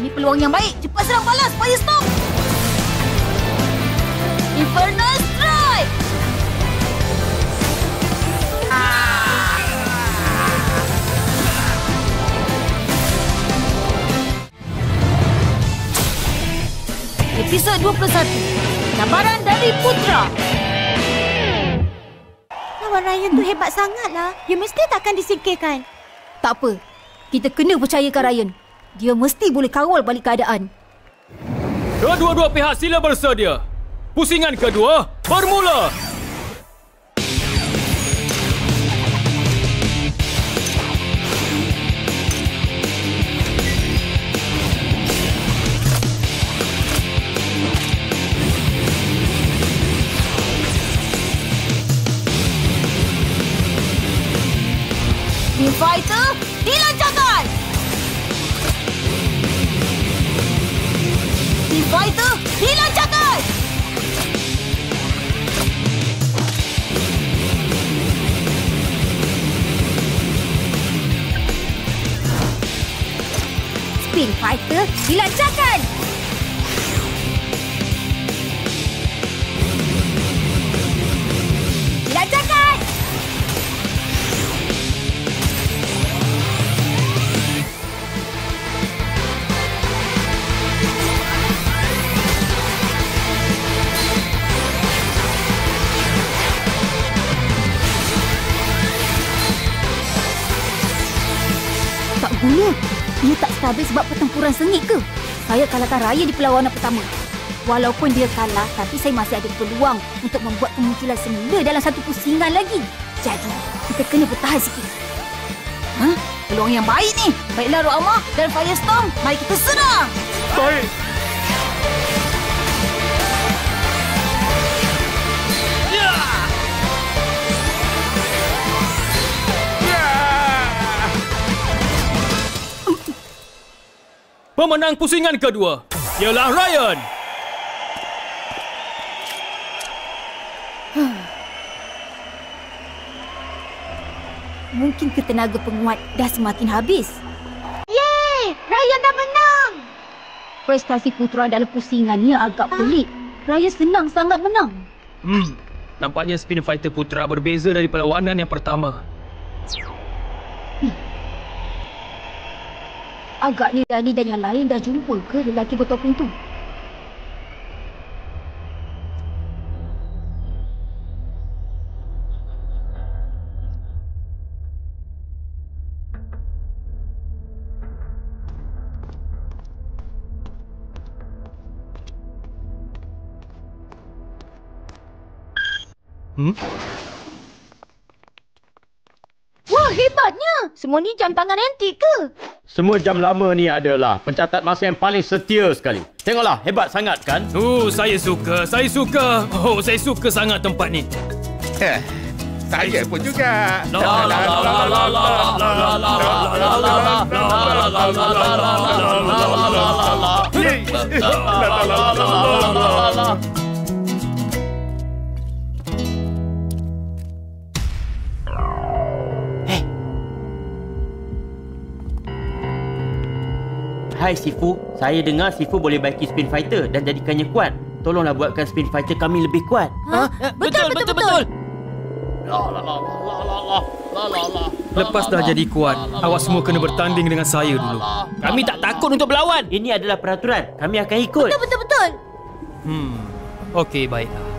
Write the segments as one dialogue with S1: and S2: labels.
S1: Ini peluang yang baik. Cepat serang balas, Firestorm! Infernal Strike! Episod 21. Cabaran dari Putra.
S2: Lawan Ryan tu hebat sangatlah. Dia mesti takkan disingkirkan.
S1: Tak apa. Kita kena percayakan Ryan. Dia mesti boleh kawal balik keadaan.
S3: Kedua-dua pihak sila bersedia. Pusingan kedua bermula.
S1: Team Fighter, dilancarkan! Team Fighter, dilancarkan! Spin Fighter, dilancarkan! Dilancarkan! Tak guna. Dia tak stabil sebab pertempuran sengit ke? Saya kalahkan Raya di perlawanan pertama. Walaupun dia kalah, tapi saya masih ada peluang untuk membuat kemunculan semula dalam satu pusingan lagi. Jadi, kita kena bertahan sikit. Peluang yang baik ni. Baiklah Roh Amah dan Firestorm. Mari kita serang.
S3: Baik. Pemenang pusingan kedua ialah Ryan.
S1: Mungkin ketenaga penguat dah semakin habis.
S2: Yeay! Ryan dah menang!
S1: Prestasi Putra dalam pusingannya agak pelik. Ryan senang sangat menang.
S3: Nampaknya Spin Fighter Putra berbeza dari perlawanan yang pertama.
S1: Agaknya Dani dan yang lain dah jumpa ke lelaki bertopeng tu? Wah, hebatnya! Semua ni jam tangan antik ke?
S4: Semua jam lama ni adalah pencatat masa yang paling setia sekali. Tengoklah, hebat sangat kan?
S3: Saya suka. Saya suka sangat tempat ni.
S5: Saya pun juga.
S4: Hai Sifu, saya dengar Sifu boleh baiki Spin Fighter dan jadikannya kuat. Tolonglah buatkan Spin Fighter kami lebih kuat.
S2: Betul.
S3: Lepas dah jadi kuat, awak semua kena bertanding dengan saya dulu.
S4: Kami tak takut untuk berlawan. Ini adalah peraturan. Kami akan ikut.
S2: Betul.
S3: Okey, baiklah.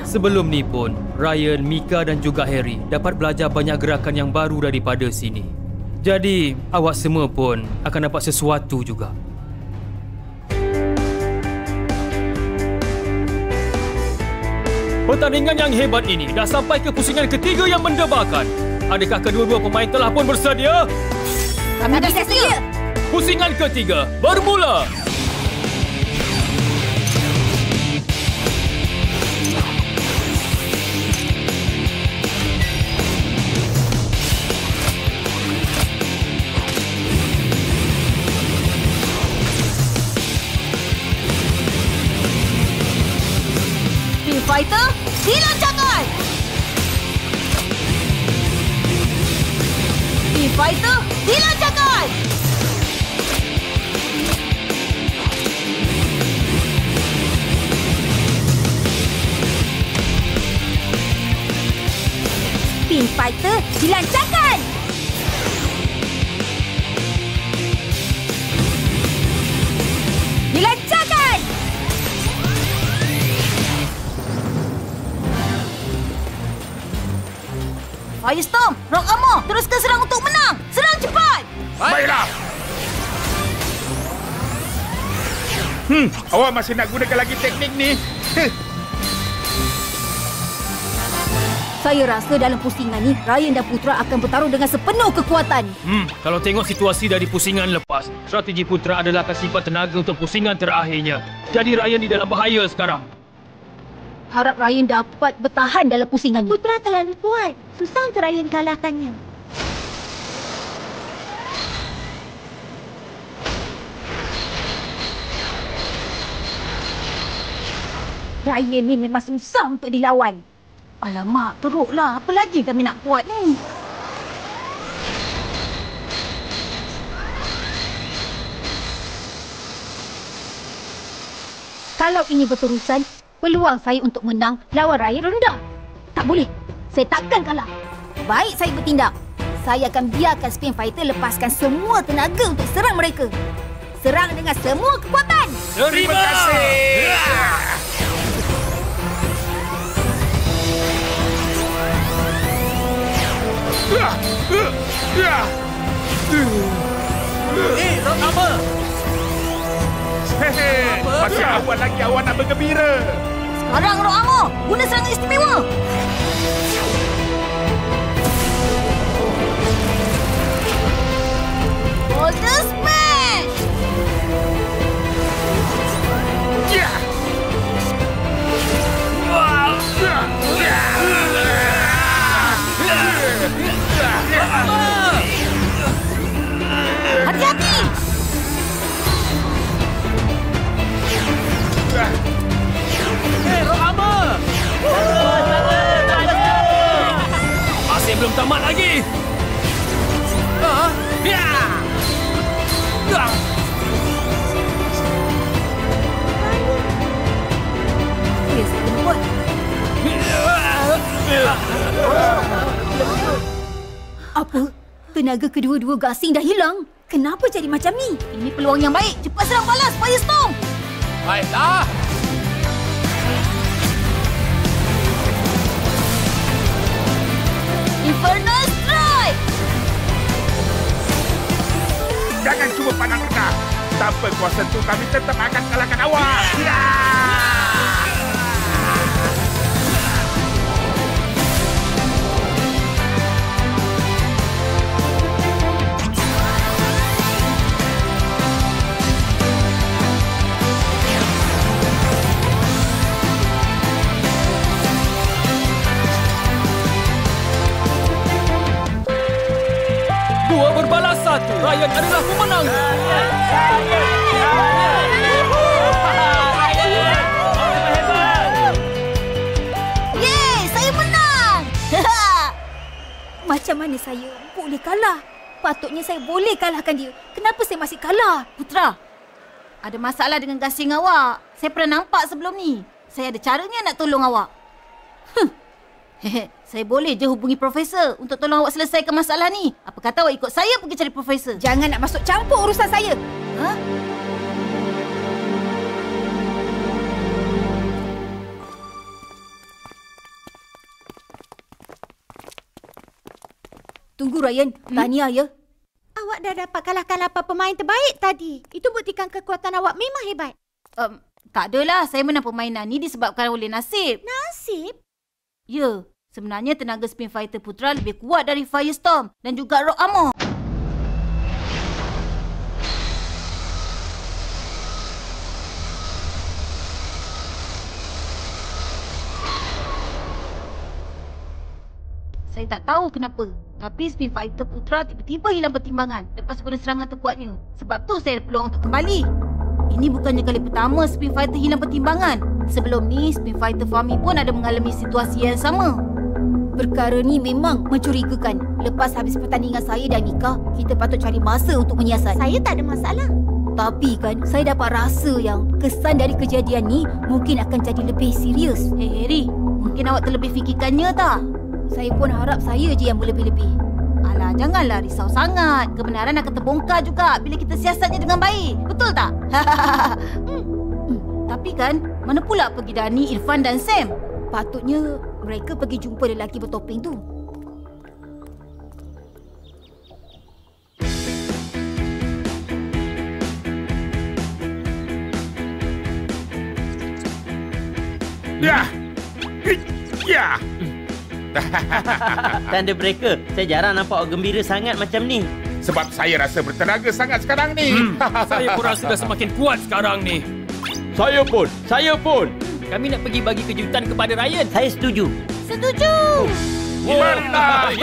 S3: Sebelum ni pun, Ryan, Mika dan juga Harry dapat belajar banyak gerakan yang baru daripada sini. Jadi, awak semua pun akan dapat sesuatu juga. Pertandingan yang hebat ini dah sampai ke pusingan ketiga yang mendebarkan. Adakah kedua-dua pemain telah pun bersedia?
S1: Kami dah sedia.
S3: Pusingan ketiga bermula.
S2: Fighter, dilancarkan!
S1: Spin Fighter, dilancarkan! Dilancarkan!
S2: Firestorm, Rock Armor, teruskan serang untuk menang! Serang cepat!
S5: Baiklah. Awak masih nak gunakan lagi teknik ni?
S1: Saya rasa dalam pusingan ni, Ryan dan Putra akan bertarung dengan sepenuh kekuatan.
S3: Kalau tengok situasi dari pusingan lepas, strategi Putra adalah akan simpan tenaga untuk pusingan terakhirnya. Jadi Ryan di dalam bahaya sekarang.
S1: Harap Ryan dapat bertahan dalam pusingan ni.
S2: Putra terlalu kuat. Susah untuk Ryan kalahkannya.
S1: Ryan ni memang susah untuk dilawan.
S2: Alamak, teruklah. Apa lagi kami nak buat ni?
S1: Kalau ini berterusan, peluang saya untuk menang lawan Ryan rendah. Tak boleh. Saya takkan kalah. Baik, saya bertindak. Saya akan biarkan Spin Fighter lepaskan semua tenaga untuk serang mereka. Serang dengan semua kekuatan.
S5: Terima kasih.
S3: Rock Armor!
S5: Masih awal lagi awak nak bergembira.
S2: Sekarang Rock Armor, guna serangan istimewa. Boulder Smash! Hati-hati!
S3: Rock Armor! Masih belum tamat lagi.
S1: Ya, saya kena buat. Apa? Tenaga kedua-dua gasing dah hilang. Kenapa jadi macam ni?
S2: Ini peluang yang baik. Cepat serang balas, Firestorm!
S3: Baiklah.
S2: Infernal Strike!
S5: Jangan cuba pandang rendah. Tanpa kuasa tu kami tetap akan kalahkan awak.
S3: Dua berbalas satu. Ryan adalah pemenang.
S2: Yeay, saya menang!
S1: Macam mana saya boleh kalah? Patutnya saya boleh kalahkan dia. Kenapa saya masih kalah?
S2: Putra, ada masalah dengan gasing awak. Saya pernah nampak sebelum ni. Saya ada caranya nak tolong awak. Saya boleh je hubungi Profesor untuk tolong awak selesaikan masalah ni. Apa kata awak ikut saya pergi cari Profesor?
S1: Jangan nak masuk campur urusan saya.
S2: Ha?
S1: Tunggu Ryan, tahniah ya.
S2: Awak dah dapat kalahkan 8 pemain terbaik tadi. Itu buktikan kekuatan awak memang hebat. Tak adalah. Saya menang permainan ni disebabkan oleh nasib. Nasib? Ya. Sebenarnya tenaga Spin Fighter Putra lebih kuat dari Firestorm dan juga Rock Armor. Saya tak tahu kenapa. Tapi Spin Fighter Putra tiba-tiba hilang pertimbangan lepas guna serangan terkuatnya. Sebab tu saya ada peluang untuk kembali. Ini bukannya kali pertama Spin Fighter hilang pertimbangan. Sebelum ni, Spin Fighter Fami pun ada mengalami situasi yang sama.
S1: Perkara ni memang mencurigakan. Lepas habis pertandingan saya dan Mika, kita patut cari masa untuk menyiasat.
S2: Saya tak ada masalah.
S1: Tapi kan, saya dapat rasa yang kesan dari kejadian ni mungkin akan jadi lebih serius.
S2: Harry, mungkin awak terlebih fikirkannya tak?
S1: Saya pun harap saya je yang berlebih-lebih.
S2: Alah, janganlah risau sangat. Kebenaran akan terbongkar juga bila kita siasatnya dengan baik. Betul tak? Tapi kan, mana pula pergi Dani, Irfan dan Sam?
S1: Patutnya mereka pergi jumpa lelaki bertopeng tu.
S5: Ya. Ya.
S4: Thunder Breaker, saya jarang nampak awak gembira sangat macam ni.
S5: Sebab saya rasa bertenaga sangat sekarang ni.
S3: Saya pun rasa dah semakin kuat sekarang ni.
S4: Saya pun.
S3: Kami nak pergi bagi kejutan kepada Ryan.
S4: Saya setuju.
S2: Setuju!
S5: Marilah.